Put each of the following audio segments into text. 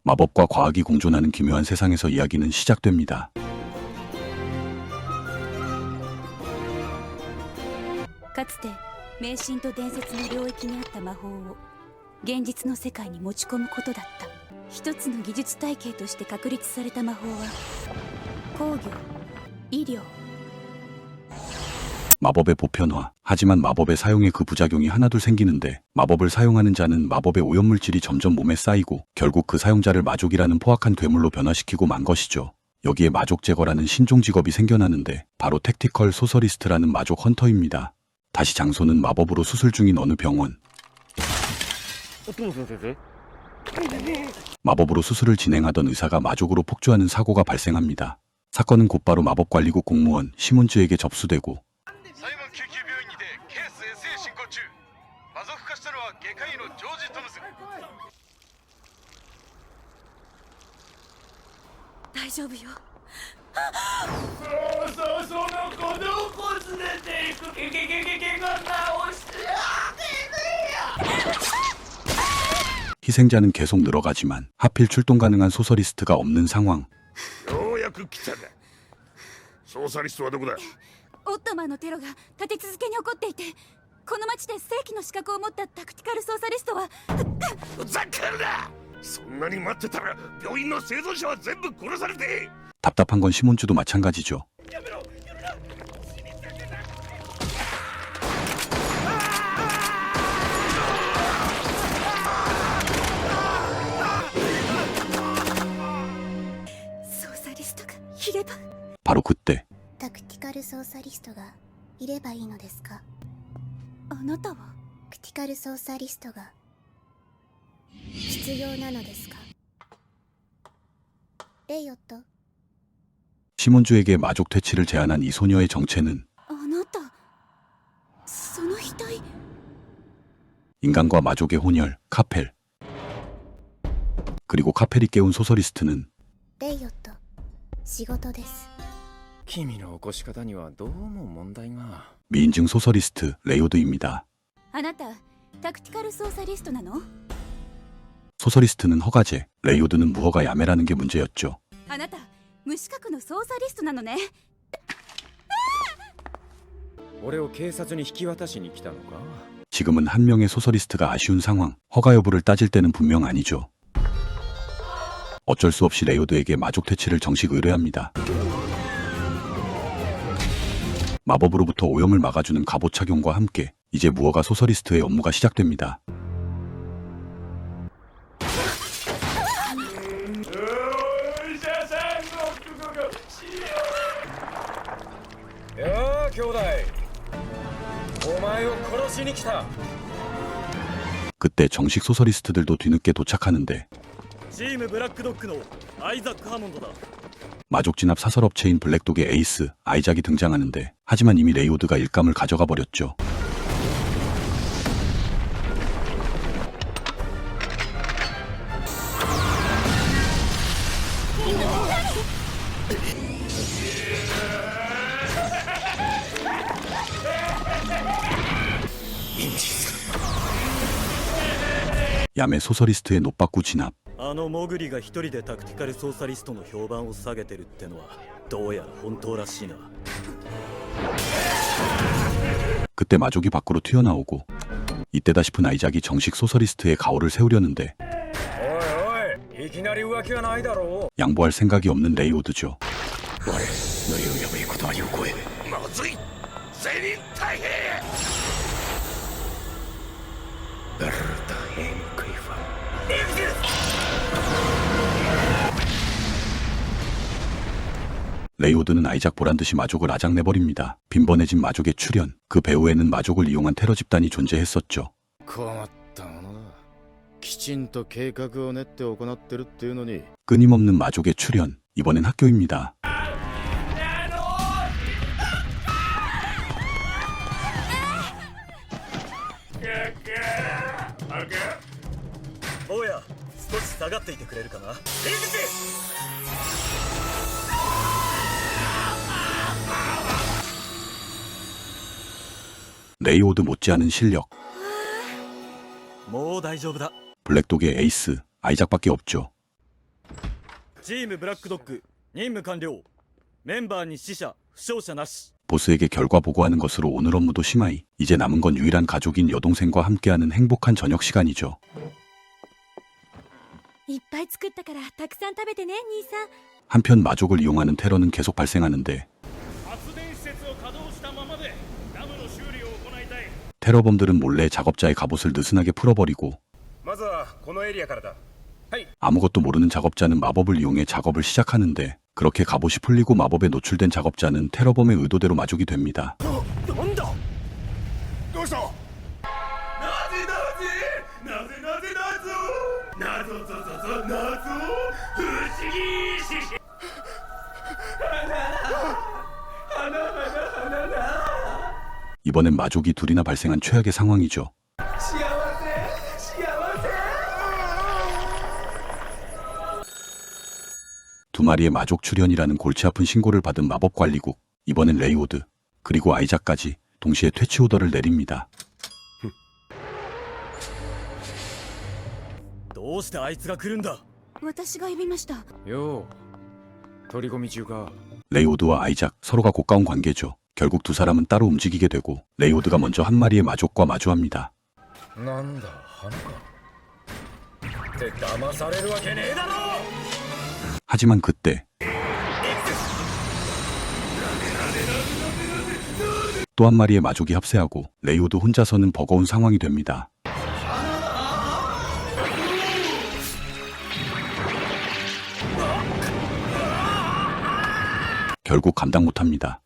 마법과 과학이 공존하는 기묘한 세상에서 이야기는 시작됩니다. かつて迷信と伝説の領域にあった魔法を現実の世界に持ち込むことだった。一つの技術体系として確立された魔法は工業、医療。 마법의 보편화. 하지만 마법의 사용에 그 부작용이 하나둘 생기는데 마법을 사용하는 자는 마법의 오염물질이 점점 몸에 쌓이고 결국 그 사용자를 마족이라는 포악한 괴물로 변화시키고 만 것이죠. 여기에 마족 제거라는 신종 직업이 생겨나는데 바로 택티컬 소서리스트라는 마족 헌터입니다. 다시 장소는 마법으로 수술 중인 어느 병원. 마법으로 수술을 진행하던 의사가 마족으로 폭주하는 사고가 발생합니다. 사건은 곧바로 마법관리국 공무원 시몬즈에게 접수되고 サイモン救急病院にてケース SA 進行中。魔族化したのは外科医のジョージ・トムズ。大丈夫よ。その子どこ連れて行くけが直して 희생자는 계속 늘어가지만 하필 출동 가능한 소서리스트가 없는 상황. ようやく来たな。ソーサリストはどこだ。オットマンのテロが立て続けに起こっていて、この町で正規の資格を持ったタクティカルソーサリストはふざけるな。そんなに待ってたら病院の生存者は全部殺されて。 답답한 건 시몬즈도 마찬가지죠. やめろ。やるな。死にたくな。 ソーサリストがいれば。 바로 그때 タクティカルソーサリストがいればいいのですか？あなたはクティカルソーサリストが必要なのですか？レイオット。 시몬즈에게 마족 퇴치를 제안한 이 소녀의 정체는 あなた、その額。 인간과 마족의 혼혈 카펠. 그리고 카펠이 깨운 소서리스트는 レイオット、仕事です。君の起こし方にはどうも問題が。 미인증 소서리스트 레이오드입니다. あなたタクティカルソーサリストなの？ 소서리스트는 허가제, 레이오드는 무허가 야매라는 게 문제였죠. あなた無資格のソーサリストなのね。俺を警察に引き渡しに来たのか？ 지금은 한 명의 소서리스트가 아쉬운 상황. 허가 여부를 따질 때는 분명 아니죠. 어쩔 수 없이 레이오드에게 마족 퇴치를 정식 의뢰합니다. 마법으로부터 오염을 막아주는 갑옷 착용과 함께 이제 무허가 소서리스트의 업무가 시작됩니다. よー兄弟、お前を殺しに来た。 그때 정식 소서리스트들도 뒤늦게 도착하는데 チームブラックドッグのアイザック・ハモンドだ。 마족 진압 사설업체인 블랙독의 에이스 아이작이 등장하는데 하지만 이미 레이오드가 일감을 가져가 버렸죠. 야매 소서리스트의 노빠꾸 진압. あのモグリが一人でタクティカルソーサリストの評判を下げてるってのはどうやら本当らしいな。 그때 마족이 밖으로 튀어나오고 이때다 싶은 아이작이 정식 소서리스트의 가오를 세우려는데 おいおい、いきなり浮気はないだろう。 양보할 생각이 없는 레이오드죠. 我の言うやべえことありを超え。まずい。全員大変。ベルタエンクイファ。 레이오드는 아이작 보란듯이 마족을 아작내버립니다. 빈번해진 마족의 출현. 그 배후에는 마족을 이용한 테러 집단이 존재했었죠. 困ったものだ。きちんと計画を練って行ってるっていうのに。 끊임없는 마족의 출현. 이번엔 학교입니다. 坊や、少し下がっていてくれるかな。 레이오드 못지않은 실력. もう大丈夫だ。 블랙독의 에이스 아이작밖에 없죠. チームブラックドッグ任務完了。メンバーに死者負傷者なし。 보스에게 결과 보고하는 것으로 오늘 업무도 심하이. 이제 남은 건 유일한 가족인 여동생과 함께하는 행복한 저녁 시간이죠. いっぱい作ったからたくさん食べてね兄さん。 한편 마족을 이용하는 테러는 계속 발생하는데 発電施設を稼働したままでダムの修理を行いたい。 테러범들은 몰래 작업자의 갑옷을 느슨하게 풀어버리고 まずはこのエリアからだ。 아무것도 모르는 작업자는 마법을 이용해 작업을 시작하는데 그렇게 갑옷이 풀리고 마법에 노출된 작업자는 테러범의 의도대로 마족이 됩니다. なんだ。どうした。이번엔 마족이 둘이나 발생한 최악의 상황이죠. 두 마리의 마족 출현이라는 골치 아픈 신고를 받은 마법 관리국. 이번엔 레이오드 그리고 아이작까지 동시에 퇴치 오더를 내립니다. どうしてあいつが来るんだ。私が呼びました。よう。取り込み中か。 레이오드와 아이작 서로가 고가운 관계죠. 결국 두 사람은 따로 움직이게 되고 레이오드가 먼저 한 마리의 마족과 마주합니다. なんだ花か。って騙されるわけねえだろ。 하지만 그때 또 한 마리의 마족이 합세하고 레이오드 혼자서는 버거운 상황이 됩니다. 결국 감당 못합니다.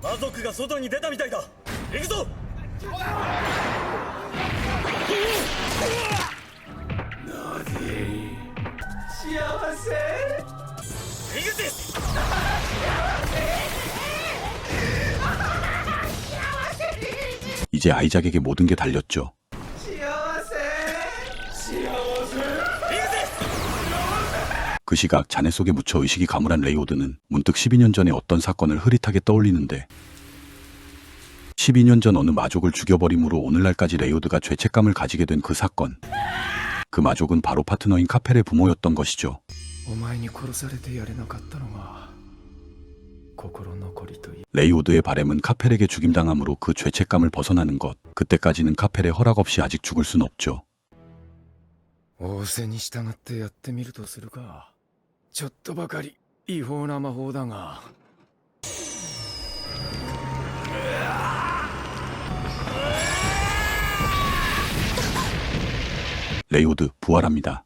魔族が外に出たみたいだ。行くぞ。이제 아이작에게 모든 게 달렸죠. 그 시각 잔해 속에 묻혀 의식이 가물한 레이오드는 문득 12년 전의 어떤 사건을 흐릿하게 떠올리는데 12년 전 어느 마족을 죽여버림으로 오늘날까지 레이오드가 죄책감을 가지게 된 그 사건. 그 마족은 바로 파트너인 카펠의 부모였던 것이죠. お前に殺されてやれなかったのが心残りとい 레이오드의 바램은 카펠에게 죽임당함으로 그 죄책감을 벗어나는 것. 그때까지는 카펠의 허락 없이 아직 죽을 순 없죠. 仰せに従ってやってみるとするか。ちょっとばかり違法な魔法だが。 레이오드 부활합니다.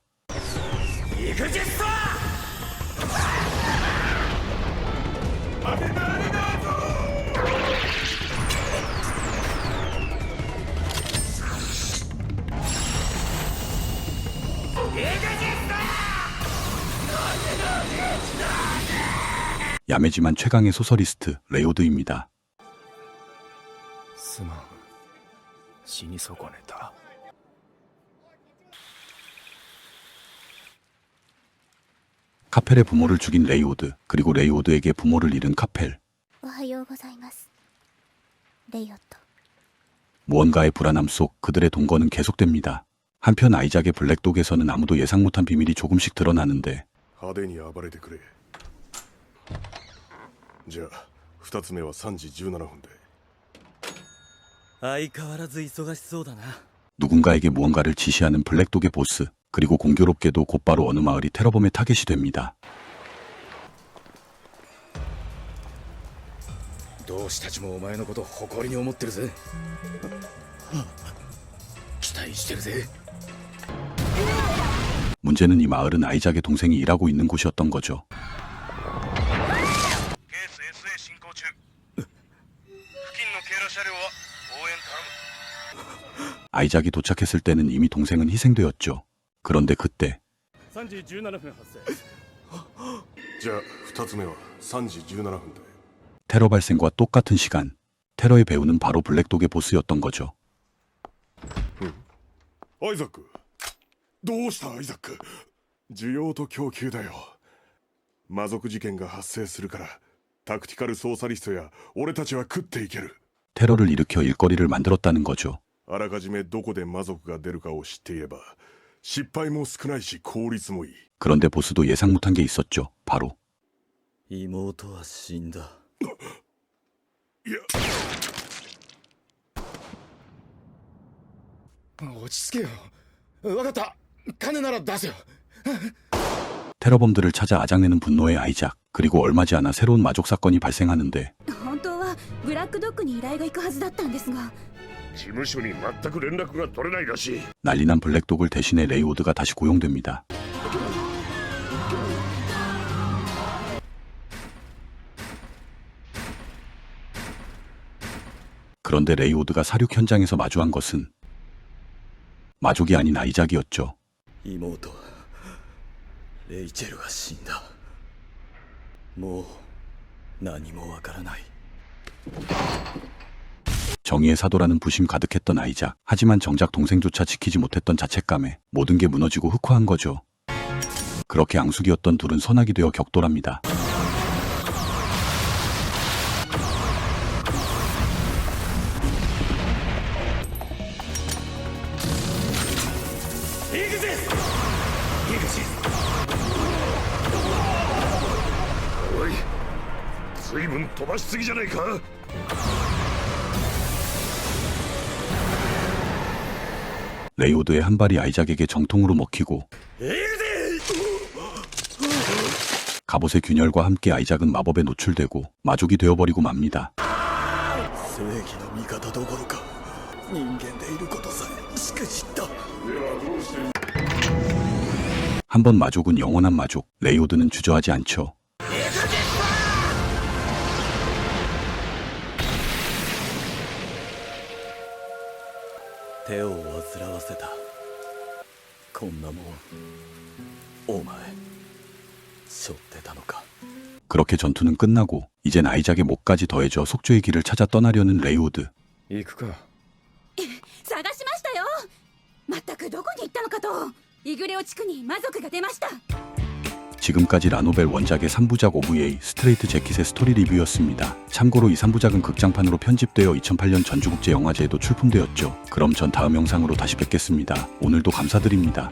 야매지만 최강의 소설리스트 레이오드입니다. すまん。死に損ねた。 카펠의 부모를 죽인 레이오드, 그리고 레이오드에게 부모를 잃은 카펠. おはようございます。レイオット。 무언가의 불안함 속 그들의 동거는 계속됩니다. 한편 아이작의 블랙독에서는 아무도 예상 못한 비밀이 조금씩 드러나는데 派手に暴れてくれ。じゃあ2つ目は3時17分で。相変わらず忙しそうだな。 누군가에게 무언가를 지시하는 블랙독의 보스, 그리고 공교롭게도 곧바로 어느 마을이 테러범의 타겟이 됩니다. 同志たちもお前のこと誇りに思ってるぜ。期待してるぜ。 문제는 이 마을은 아이작의 동생이 일하고 있는 곳이었던 거죠. ケース SA 進行中。付近の警ら車両は応援頼む。 아이작이 도착했을 때는 이미 동생은 희생되었죠. 그런데 그때 3時17分発生。じゃあ2つ目は3時17分で。 테러 발생과 똑같은 시간, 테러의 배우는 바로 블랙독의 보스였던 거죠. アイザック。どうしたアイザック。需要と供給だよ。魔族事件が発生するからタクティカルソーサリストや俺たちは食っていける。 테러를 일으켜 일거리를 만들었다는 거죠. あらかじめどこで魔族が出るかを知っていれば失敗も少ないし効率もいい。 그런데 보스도 예상 못한 게 있었죠. 바로 妹は死んだ。いや落ち着けよ。分かった。金なら出せよ。 테러범들을 찾아 아작내는 분노의 아이작. 그리고 얼마 지 않아 새로운 마족 사건이 발생하는데 本当はブラックドッグに依頼が行くはずだったんですが、事務所に全く連絡が取れないらしい。 난리난 블랙독을 대신해 레이오드가 다시 고용됩니다. 그런데 레이오드가 사륙 현장에서 마주한 것은 마족이 아닌 아이작이었죠. 妹レイチェルが死んだ。もう何もわからない。 정의의 사도라는 부심 가득했던 아이작. 하지만 정작 동생조차 지키지 못했던 자책감에 모든 게 무너지고 흑화한 거죠. 그렇게 앙숙이었던 둘은 선악이 되어 격돌합니다.おい、随分飛ばしすぎじゃないか。 레이오드의 한 발이 아이작에게 정통으로 먹히고 갑옷의 균열과 함께 아이작은 마법에 노출되고 마족이 되어버리고 맙니다. 正義の味方どころか人間でいることさえしくじった。 한번 마족은 영원한 마족. 레이오드는 주저하지 않죠. 手を煩わせた。こんなもんお前背負ってたのか。 그렇게 전투는 끝나고 이젠 아이작의 목까지 더해져 속죄의 길을 찾아 떠나려는 레이오드. 行くか。探しましたよ。全くどこに行ったのかと。イグレオ地区に魔族が出ました。 지금까지 라노벨 원작의 3부작 OVA 스트레이트 재킷의 스토리 리뷰였습니다. 참고로 이 3부작은 극장판으로 편집되어 2008년 전주국제영화제에도 출품되었죠. 그럼 전 다음 영상으로 다시 뵙겠습니다. 오늘도 감사드립니다.